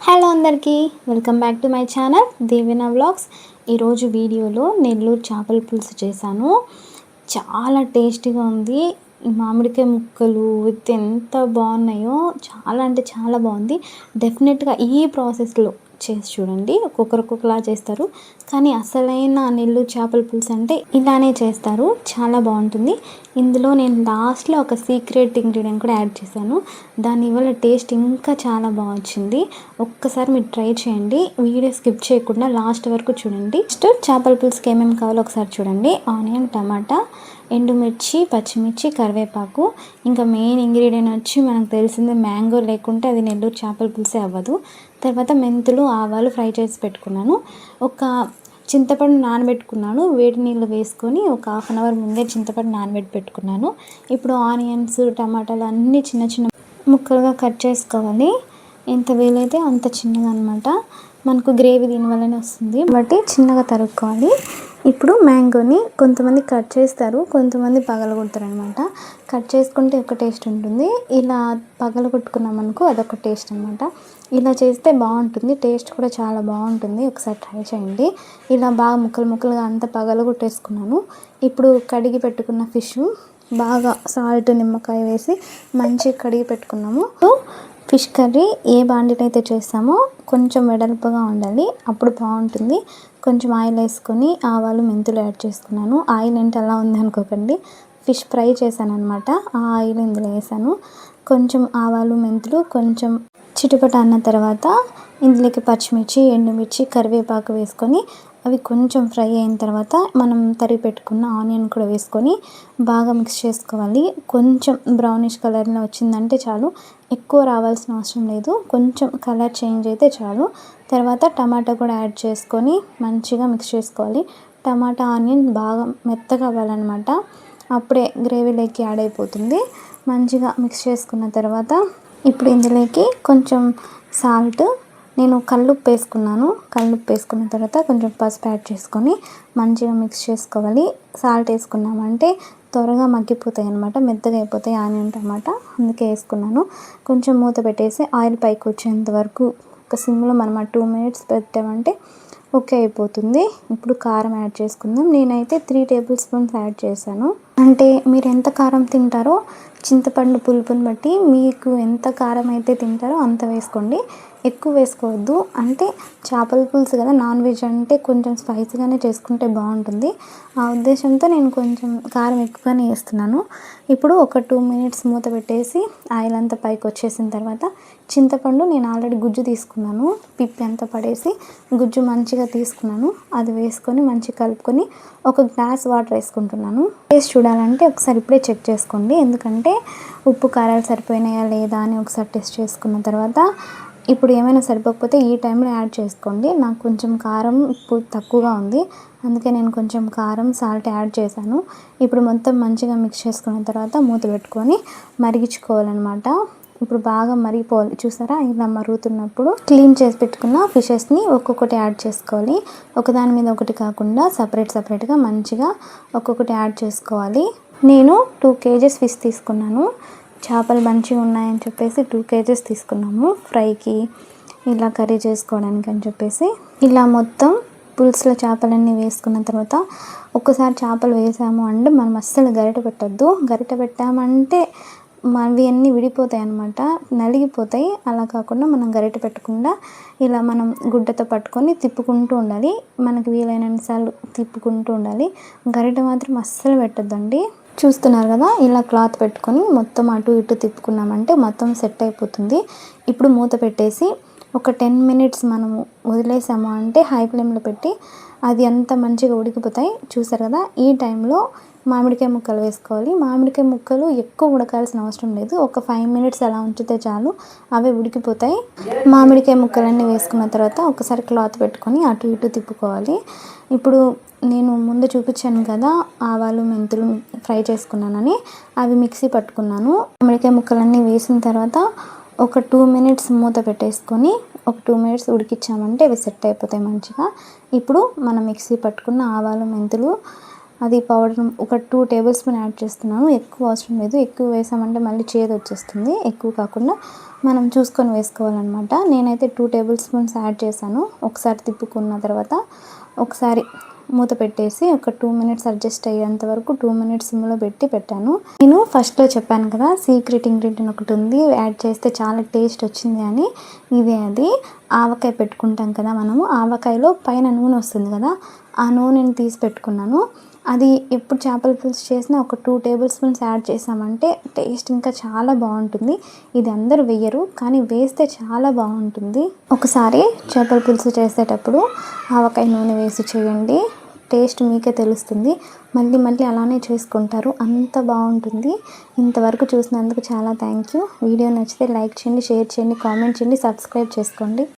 Hello అందరికీ welcome back to my channel Deevena vlogs. ఈరోజు వీడియోలో నెల్లూరు చేపల పులుసు చేశాను. చాలా టేస్టీగా ఉంది. ఈ మామిడికాయ ముక్కలు విత్ ఎంత బాగున్నాయో, చాలా అంటే చాలా బాగుంది. డెఫినెట్గా ఈ ప్రాసెస్లో చేసి చూడండి. ఒక్కొక్కలా చేస్తారు, కానీ అసలైన నెల్లూరు చేపల పులుసు అంటే ఇలానే చేస్తారు. చాలా బాగుంటుంది. ఇందులో నేను లాస్ట్లో ఒక సీక్రెట్ ఇంగ్రీడియంట్ కూడా యాడ్ చేశాను. దానివల్ల టేస్ట్ ఇంకా చాలా బాగా వచ్చింది. ఒక్కసారి మీరు ట్రై చేయండి. వీడియో స్కిప్ చేయకుండా లాస్ట్ వరకు చూడండి. నెక్స్ట్ చేపల పులుసుకి ఏమేమి కావాలో ఒకసారి చూడండి. ఆనియన్, టమాటా, ఎండుమిర్చి, పచ్చిమిర్చి, కరివేపాకు. ఇంకా మెయిన్ ఇంగ్రీడియంట్ వచ్చి మనకు తెలిసిందే, మ్యాంగో లేకుంటే అది నెల్లూరు చేపల పులుసే అవ్వదు. తర్వాత మెంతులు, ఆవాలు ఫ్రై చేసి పెట్టుకున్నాను. ఒక చింతపండు నానబెట్టుకున్నాను. వేడి నీళ్ళు వేసుకొని ఒక 1/2 అవర్ ముందే చింతపండు నానబెట్టి పెట్టుకున్నాను. ఇప్పుడు ఆనియన్స్, టమాటాలు అన్నీ చిన్న చిన్న ముక్కలుగా కట్ చేసుకోవాలి. ఎంత వీలైతే అంత చిన్నగా అనమాట. మనకు గ్రేవీ దీనివల్లనే వస్తుంది కాబట్టి చిన్నగా తరుక్కోవాలి. ఇప్పుడు మ్యాంగోని కొంతమంది కట్ చేస్తారు, కొంతమంది పగలగొడతారు అనమాట. కట్ చేసుకుంటే ఒక టేస్ట్ ఉంటుంది, ఇలా పగలగొట్టుకున్నాం అనుకో అదొక టేస్ట్ అనమాట. ఇలా చేస్తే బాగుంటుంది, టేస్ట్ కూడా చాలా బాగుంటుంది. ఒకసారి ట్రై చేయండి. ఇలా బాగా ముక్కలు ముక్కలుగా అంతా పగలగొట్టేసుకున్నాను. ఇప్పుడు కడిగి పెట్టుకున్న ఫిష్ బాగా సాల్ట్, నిమ్మకాయ వేసి మంచిగా కడిగి పెట్టుకున్నాము. ఫిష్ కర్రీ ఏ బాండిలో అయితే చేస్తామో కొంచెం వెడల్పుగా ఉండాలి, అప్పుడు బాగుంటుంది. కొంచెం ఆయిల్ వేసుకొని ఆవాలు, మెంతులు యాడ్ చేసుకున్నాను. ఆయిల్ అంటే అలా ఉంది అనుకోకండి, ఫిష్ ఫ్రై చేశాను అనమాట. ఆ ఆయిల్ ఇందులో వేసాను. కొంచెం ఆవాలు, మెంతులు కొంచెం చిటపట అన్న తర్వాత ఇందులోకి పచ్చిమిర్చి, ఎండుమిర్చి, కరివేపాకు వేసుకొని అవి కొంచెం ఫ్రై అయిన తర్వాత మనం తరిగి పెట్టుకున్న ఆనియన్ కూడా వేసుకొని బాగా మిక్స్ చేసుకోవాలి. కొంచెం బ్రౌనిష్ కలర్లో వచ్చిందంటే చాలు, ఎక్కువ రావాల్సిన అవసరం లేదు. కొంచెం కలర్ చేంజ్ అయితే చాలు. తర్వాత టమాటా కూడా యాడ్ చేసుకొని మంచిగా మిక్స్ చేసుకోవాలి. టమాటా, ఆనియన్ బాగా మెత్తగా అవ్వాలన్నమాట, అప్పుడే గ్రేవీలోకి యాడ్ అయిపోతుంది. మంచిగా మిక్స్ చేసుకున్న తర్వాత ఇప్పుడు ఇందులోకి కొంచెం సాల్ట్, నేను కల్లుప్పు వేసుకున్నాను. కల్లుప్పు వేసుకున్న తర్వాత కొంచెం పసుపు యాడ్ చేసుకొని మంచిగా మిక్స్ చేసుకోవాలి. సాల్ట్ వేసుకున్నామంటే త్వరగా మగ్గిపోతాయి అనమాట, మెత్తగా అయిపోతాయి ఆనియన్, టమాటా, అందుకే వేసుకున్నాను. కొంచెం మూత పెట్టేసి ఆయిల్ పైకి వచ్చేంత వరకు ఒక సిమ్లో మనం 2 minutes పెట్టామంటే ఓకే అయిపోతుంది. ఇప్పుడు కారం యాడ్ చేసుకుందాం. నేనైతే 3 tablespoons యాడ్ చేశాను. అంటే మీరు ఎంత కారం తింటారో చింతపండు పులుపుని బట్టి మీకు ఎంత కారం అయితే తింటారో అంత వేసుకోండి, ఎక్కువ వేసుకోవద్దు. అంటే చేపల పులుసు కదా, నాన్ వెజ్ అంటే కొంచెం స్పైసీగానే చేసుకుంటే బాగుంటుంది. ఆ ఉద్దేశంతో నేను కొంచెం కారం ఎక్కువగానే వేస్తున్నాను. ఇప్పుడు ఒక 2 minutes మూత పెట్టేసి ఆయిల్ అంతా పైకి వచ్చేసిన తర్వాత చింతపండు నేను ఆల్రెడీ గుజ్జు తీసుకున్నాను, పిప్పి అంతా పడేసి గుజ్జు మంచిగా తీసుకున్నాను. అది వేసుకొని మంచిగా కలుపుకొని ఒక గ్లాస్ వాటర్ వేసుకుంటున్నాను. టేస్ట్ చూడాలంటే ఒకసారి ఇప్పుడే చెక్ చేసుకోండి, ఎందుకంటే ఉప్పు కారాలు సరిపోయినాయా లేదా అని ఒకసారి టెస్ట్ చేసుకున్న తర్వాత ఇప్పుడు ఏమైనా సరిపోకపోతే ఈ టైంలో యాడ్ చేసుకోండి. నాకు కొంచెం కారం, ఉప్పు తక్కువగా ఉంది, అందుకే నేను కొంచెం కారం, సాల్ట్ యాడ్ చేశాను. ఇప్పుడు మొత్తం మంచిగా మిక్స్ చేసుకున్న తర్వాత మూత పెట్టుకొని మరిగించుకోవాలన్నమాట. ఇప్పుడు బాగా మరిగిపోవాలి. చూసారా, ఇలా మరుగుతున్నప్పుడు క్లీన్ చేసి పెట్టుకున్న ఫిషెస్ని ఒక్కొక్కటి యాడ్ చేసుకోవాలి. ఒకదాని మీద ఒకటి కాకుండా సపరేట్గా మంచిగా ఒక్కొక్కటి యాడ్ చేసుకోవాలి. నేను 2 kgs ఫిష్ తీసుకున్నాను. చేపలు మంచిగా ఉన్నాయని చెప్పేసి 2 kgs తీసుకున్నాము ఫ్రైకి, ఇలా కర్రీ చేసుకోవడానికి అని చెప్పేసి. ఇలా మొత్తం పులుసులో చేపలన్నీ వేసుకున్న తర్వాత ఒక్కసారి చేపలు వేసాము అంటే మనం అస్సలు గరిటె పెట్టద్దు. గరిటె పెట్టామంటే అవి అన్నీ విడిపోతాయి అన్నమాట, నలిగిపోతాయి. అలా కాకుండా మనం గరిటె పెట్టకుండా ఇలా మనం గుడ్డతో పట్టుకొని తిప్పుకుంటూ ఉండాలి. మనకు వీలైనన్నిసార్లు తిప్పుకుంటూ ఉండాలి. గరిటె మాత్రం అస్సలు పెట్టద్దండి. చూస్తున్నారు కదా, ఇలా క్లాత్ పెట్టుకొని మొత్తం అటు ఇటు తిప్పుకున్నామంటే మొత్తం సెట్ అయిపోతుంది. ఇప్పుడు మూత పెట్టేసి ఒక 10 minutes మనము వదిలేసాము అంటే హై ఫ్లేమ్లో పెట్టి అది అంత మంచిగా ఉడికిపోతాయి. చూసారు కదా, ఈ టైంలో మామిడికాయ ముక్కలు వేసుకోవాలి. మామిడికాయ ముక్కలు ఎక్కువ ఉడకాల్సిన అవసరం లేదు, ఒక 5 minutes అలా ఉంచితే చాలు, అవి ఉడికిపోతాయి. మామిడికాయ ముక్కలన్నీ వేసుకున్న తర్వాత ఒకసారి క్లాత్ పెట్టుకొని అటు ఇటు తిప్పుకోవాలి. ఇప్పుడు నేను ముందు చూపించాను కదా, ఆవాలు, మెంతులు ఫ్రై చేసుకున్నానని, అవి మిక్సీ పట్టుకున్నాను. మామిడికాయ ముక్కలన్నీ వేసిన తర్వాత ఒక 2 minutes మూత పెట్టేసుకొని ఒక 2 minutes ఉడికించామంటే అవి సెట్ అయిపోతాయి మంచిగా. ఇప్పుడు మనం మిక్సీ పట్టుకున్న ఆవాలు, మెంతులు, అది పౌడర్ ఒక 2 tablespoons యాడ్ చేస్తున్నాను. ఎక్కువ అవసరం లేదు, ఎక్కువ వేసామంటే మళ్ళీ చేదు వచ్చేస్తుంది. ఎక్కువ కాకుండా మనం చూసుకొని వేసుకోవాలన్నమాట. నేనైతే 2 టేబుల్ స్పూన్స్ యాడ్ చేశాను. ఒకసారి తిప్పుకున్న తర్వాత ఒకసారి మూత పెట్టేసి ఒక 2 మినిట్స్ అడ్జస్ట్ అయ్యేంత వరకు 2 మినిట్స్ సిమ్లో పెట్టాను. నేను ఫస్ట్లో చెప్పాను కదా, సీక్రెట్ ఇంగ్రీడియంట్ ఒకటి ఉంది యాడ్ చేస్తే చాలా టేస్ట్ వచ్చింది అని. ఇదే అది. ఆవకాయ పెట్టుకుంటాం కదా మనము, ఆవకాయలో పైన నూనె వస్తుంది కదా, ఆ నూనెని తీసి పెట్టుకున్నాను. అది ఎప్పుడు చేపల పులుసు చేసినా ఒక 2 టేబుల్ స్పూన్స్ యాడ్ చేసామంటే టేస్ట్ ఇంకా చాలా బాగుంటుంది. ఇది అందరూ వేయరు, కానీ వేస్తే చాలా బాగుంటుంది. ఒకసారి చేపల పులుసు చేసేటప్పుడు ఆవకాయ నూనె వేసి చేయండి, టేస్ట్ మీకే తెలుస్తుంది. మళ్ళీ మళ్ళీ అలానే చేసుకుంటారు, అంత బాగుంటుంది. ఇంతవరకు చూసినందుకు చాలా థ్యాంక్ యూ. వీడియో నచ్చితే లైక్ చేయండి, షేర్ చేయండి, కామెంట్ చేయండి, సబ్స్క్రైబ్ చేసుకోండి.